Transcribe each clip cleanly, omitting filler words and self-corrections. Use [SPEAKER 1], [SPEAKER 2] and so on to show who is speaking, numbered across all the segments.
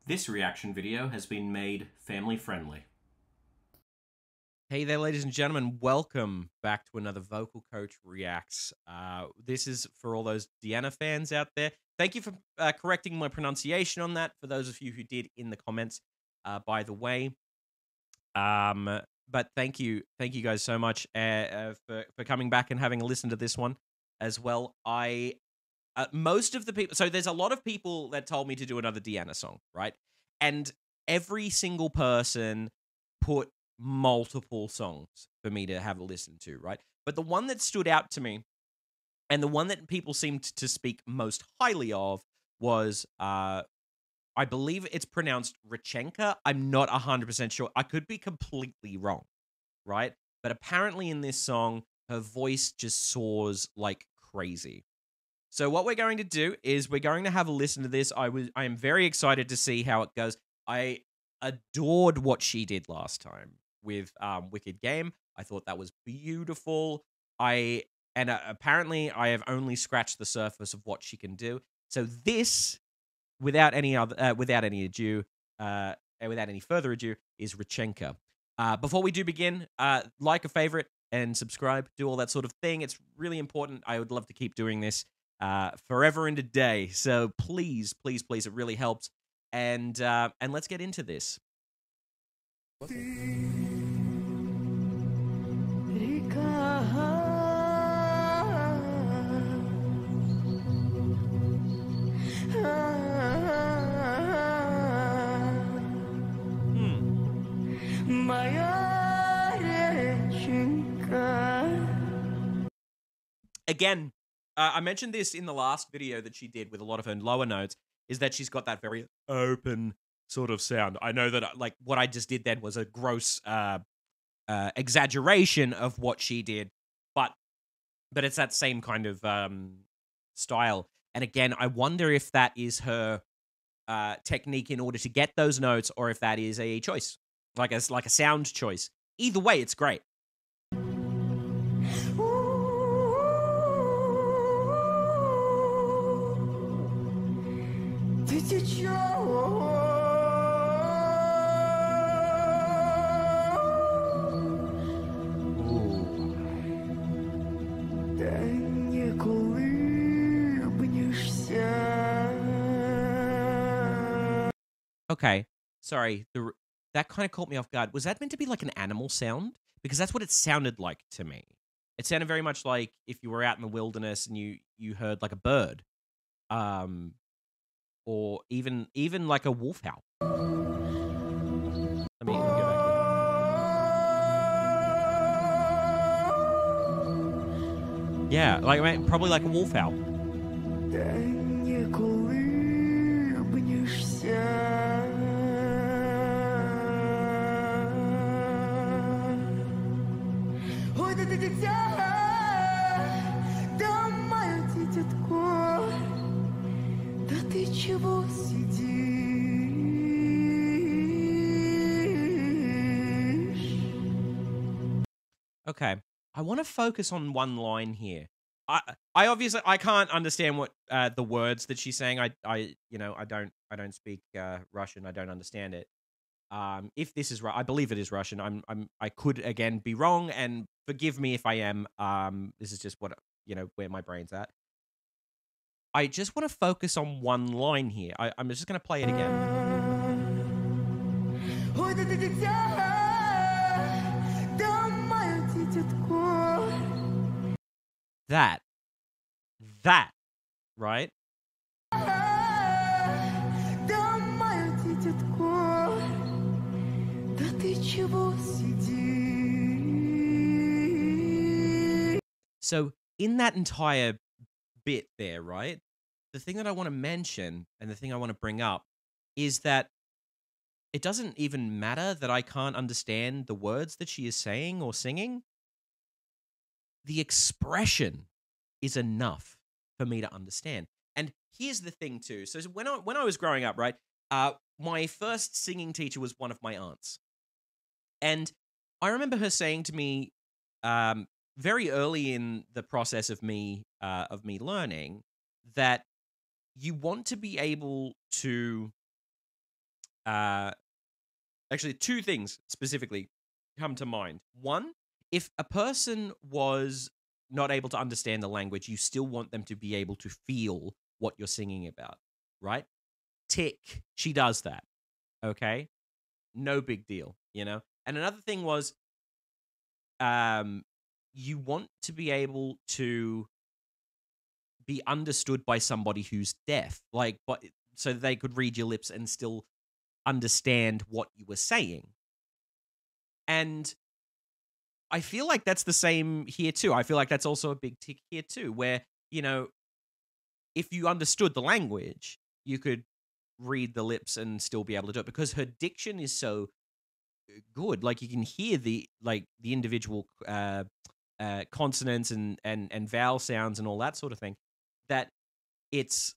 [SPEAKER 1] This reaction video has been made family friendly.
[SPEAKER 2] Hey there, ladies and gentlemen. Welcome back to another Vocal Coach Reacts. This is for all those Deanna fans out there. Thank you for correcting my pronunciation on that, for those of you who did in the comments, by the way. But thank you guys so much for coming back and having a listen to this one as well. Most of the people, so there's a lot of people that told me to do another Deanna song, right? And every single person put multiple songs for me to have a listen to, right? But the one that stood out to me, and the one that people seemed to speak most highly of, was, I believe it's pronounced Rechenka. I'm not 100% sure. I could be completely wrong, right? But apparently in this song, her voice just soars like crazy. So what we're going to do is we're going to have a listen to this. I am very excited to see how it goes. I adored what she did last time with Wicked Game. I thought that was beautiful. Apparently I have only scratched the surface of what she can do. So this, without any further ado, is Rechenka. Before we do begin, like a favorite and subscribe, do all that sort of thing. It's really important. I would love to keep doing this forever and a day. So please, please, please, it really helps. And let's get into this. Again, I mentioned this in the last video that she did with a lot of her lower notes, is that she's got that very open sort of sound. I know that like what I just did then was a gross exaggeration of what she did, but it's that same kind of style. And again, I wonder if that is her technique in order to get those notes, or if that is a choice, like a sound choice. Either way, it's great. Okay, sorry, that kind of caught me off guard. Was that meant to be like an animal sound? Because that's what it sounded like to me. It sounded very much like if you were out in the wilderness and you heard like a bird, or even like a wolf howl. Let me go back here. Yeah, like probably like a wolf howl. Okay, I want to focus on one line here. I obviously I can't understand what the words that she's saying. I don't speak Russian. I don't understand it. If this is right, I believe it is Russian. I could again be wrong, and forgive me if I am. This is just what where my brain's at. I just want to focus on one line here. I'm just going to play it again. That, right? So in that entire bit there, right? The thing that I want to mention and the thing I want to bring up is that it doesn't even matter that I can't understand the words that she is saying or singing. The expression is enough for me to understand. And here's the thing too. So when I was growing up, right, my first singing teacher was one of my aunts. And I remember her saying to me very early in the process of me learning that you want to be able to actually, two things specifically come to mind. One, if a person was not able to understand the language, you still want them to be able to feel what you're singing about, right? Tick, she does that, okay? No big deal, you know? And another thing was, you want to be able to be understood by somebody who's deaf, like, but so they could read your lips and still understand what you were saying. And I feel like that's the same here too. I feel like that's also a big tick here too, where, you know, if you understood the language, you could read the lips and still be able to do it because her diction is so good. Like, you can hear the individual consonants and vowel sounds and all that sort of thing, that it's,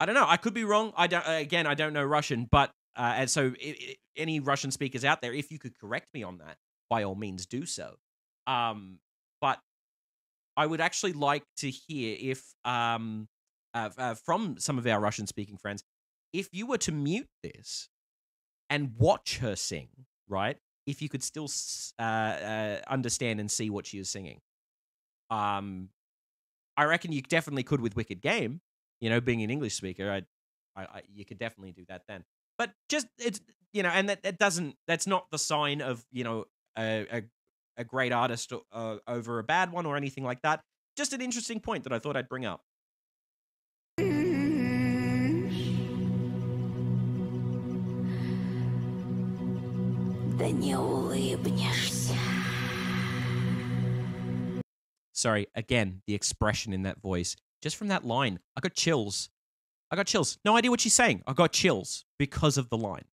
[SPEAKER 2] I don't know, I could be wrong. I don't know Russian, but and so any Russian speakers out there, if you could correct me on that, by all means do so. But I would actually like to hear if from some of our Russian speaking friends, if you were to mute this and watch her sing, right? If you could still understand and see what she is singing. I reckon you definitely could with Wicked Game. You know, being an English speaker, you could definitely do that then. But just, it's, you know, and that's not the sign of, you know, a great artist over a bad one or anything like that. Just an interesting point that I thought I'd bring up.
[SPEAKER 3] Да не улыбнешься.
[SPEAKER 2] Sorry, again, the expression in that voice. Just from that line, I got chills. I got chills. No idea what she's saying. I got chills because of the line.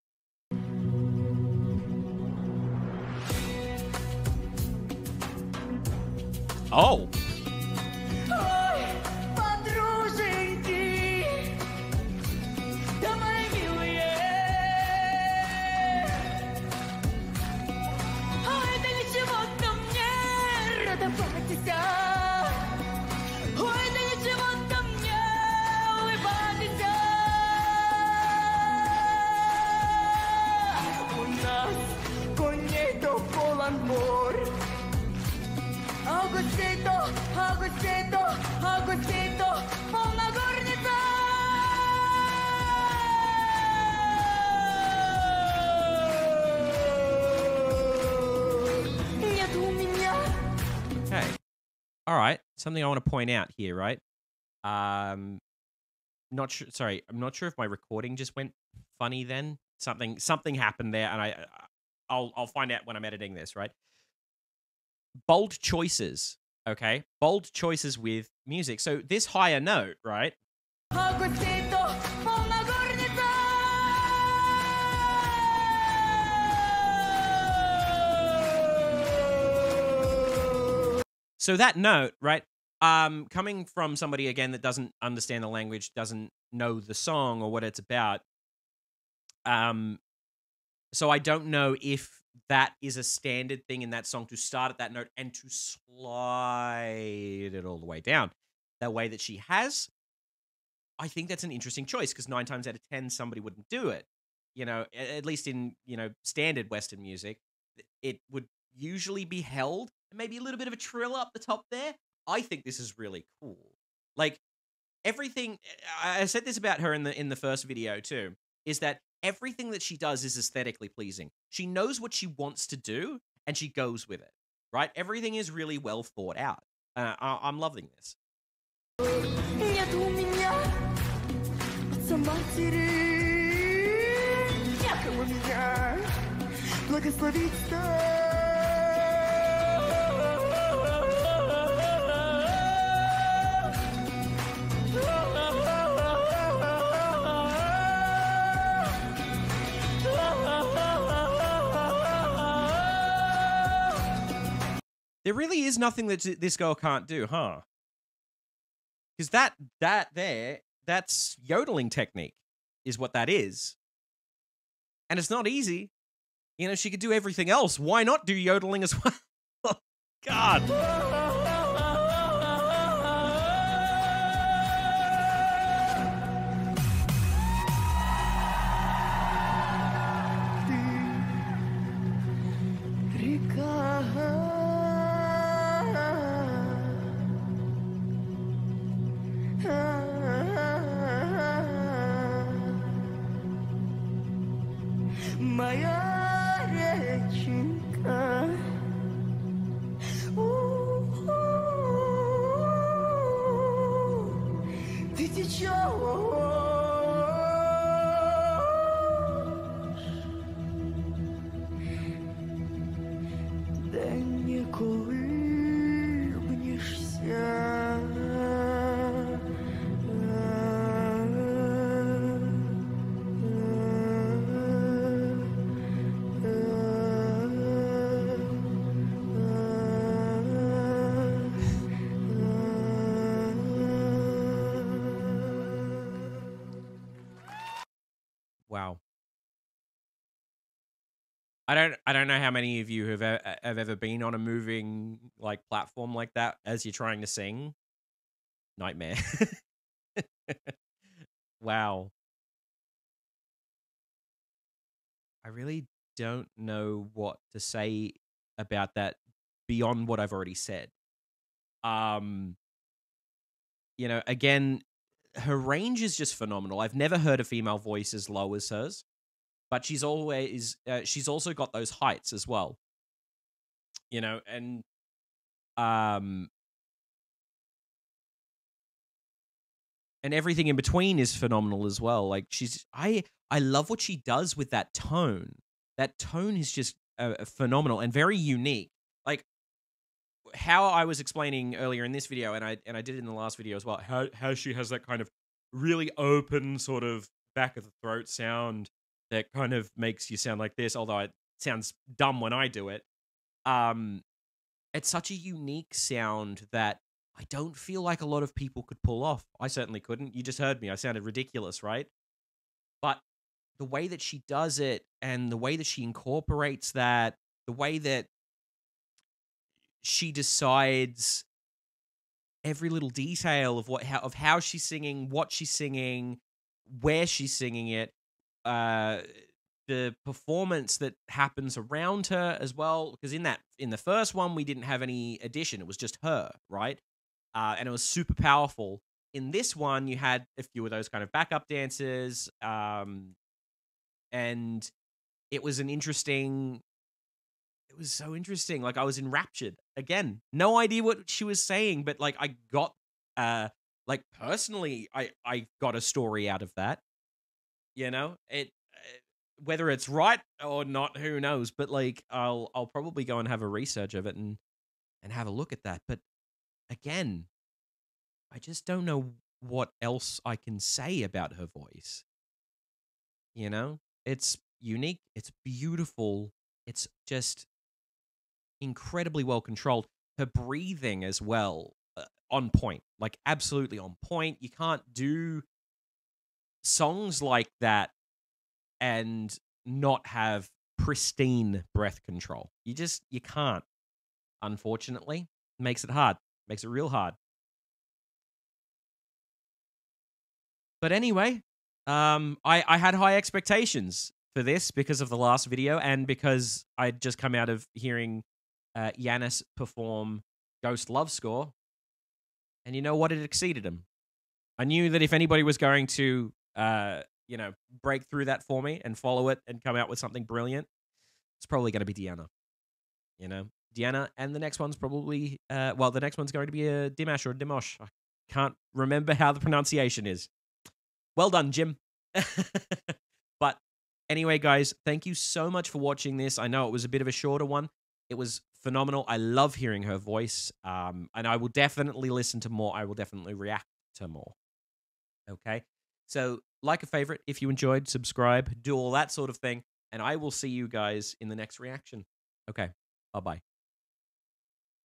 [SPEAKER 2] Oh.
[SPEAKER 3] Ой, подруженьки, да мои милые. Ой, да ничего-то мне радоваться. Ой, да ничего-то мне улыбаться. У нас коней-то полон двор. Агустито, Агустито, Агустито, полна горница! Нет у меня.
[SPEAKER 2] Okay. All right. Something I want to point out here, right? Not sure. Sorry, I'm not sure if my recording just went funny. Then something happened there, and I'll find out when I'm editing this, right? Bold choices, okay? Bold choices with music. So this higher note, right?
[SPEAKER 3] Агустито, полна горница!
[SPEAKER 2] So that note, right? Coming from somebody again that doesn't understand the language, doesn't know the song or what it's about. So I don't know if that is a standard thing in that song to start at that note and to slide it all the way down. That way that she has, I think that's an interesting choice because 9 times out of 10, somebody wouldn't do it. You know, at least in, you know, standard Western music, it would usually be held and maybe a little bit of a trill up the top there. I think this is really cool. Like, everything, I said this about her in the first video too, is that everything that she does is aesthetically pleasing. She knows what she wants to do, and she goes with it, right? Everything is really well thought out. I'm loving this.
[SPEAKER 3] Нет у меня отца матери, некому меня благословить-то.
[SPEAKER 2] There really is nothing that this girl can't do, huh? Because that's yodeling technique, is what that is. And it's not easy. You know, she could do everything else. Why not do yodeling as well? Oh, God.
[SPEAKER 3] моя реченька. Ты течешь, да не
[SPEAKER 2] Wow. I don't know how many of you have ever been on a moving like platform like that as you're trying to sing. Nightmare. Wow. I really don't know what to say about that beyond what I've already said. Um, again, her range is just phenomenal. I've never heard a female voice as low as hers, but she's also got those heights as well. And um and everything in between is phenomenal as well. Like I love what she does with that tone. That tone is just phenomenal and very unique. Like how I was explaining earlier in this video, and I did it in the last video as well. How she has that kind of really open sort of back of the throat sound that kind of makes you sound like this, although it sounds dumb when I do it. It's such a unique sound that I don't feel like a lot of people could pull off. I certainly couldn't. You just heard me. I sounded ridiculous, right? But the way that she does it and the way that she incorporates that, the way that she decides every little detail of how she's singing, what she's singing, where she's singing it, the performance that happens around her as well. Because in the first one we didn't have any addition; it was just her, right? And it was super powerful. In this one, you had a few of those kind of backup dancers, and it was it was so interesting. Like I was enraptured again. No idea what she was saying, but like I got, like personally, I got a story out of that. Whether it's right or not, who knows? But like I'll probably go and have a research of it and have a look at that. But again, I just don't know what else I can say about her voice. It's unique, it's beautiful, it's just incredibly well controlled. Her breathing as well, on point, like absolutely on point. You can't do songs like that and not have pristine breath control. You can't. Unfortunately, makes it hard. Makes it real hard. But anyway, I had high expectations for this because of the last video and because I'd just come out of hearing Yanis perform Ghost Love Score. And you know what? It exceeded him. I knew that if anybody was going to, break through that for me and follow it and come out with something brilliant, it's probably going to be Deanna. Deanna, and the next one's probably, the next one's going to be a Dimash or Dimosh. I can't remember how the pronunciation is. Well done, Jim. But anyway, guys, thank you so much for watching this. I know it was a bit of a shorter one. It was phenomenal. I love hearing her voice, and I will definitely listen to more. I will definitely react to more. Okay? So, like a favorite, if you enjoyed, subscribe, do all that sort of thing, and I will see you guys in the next reaction. Okay, bye-bye.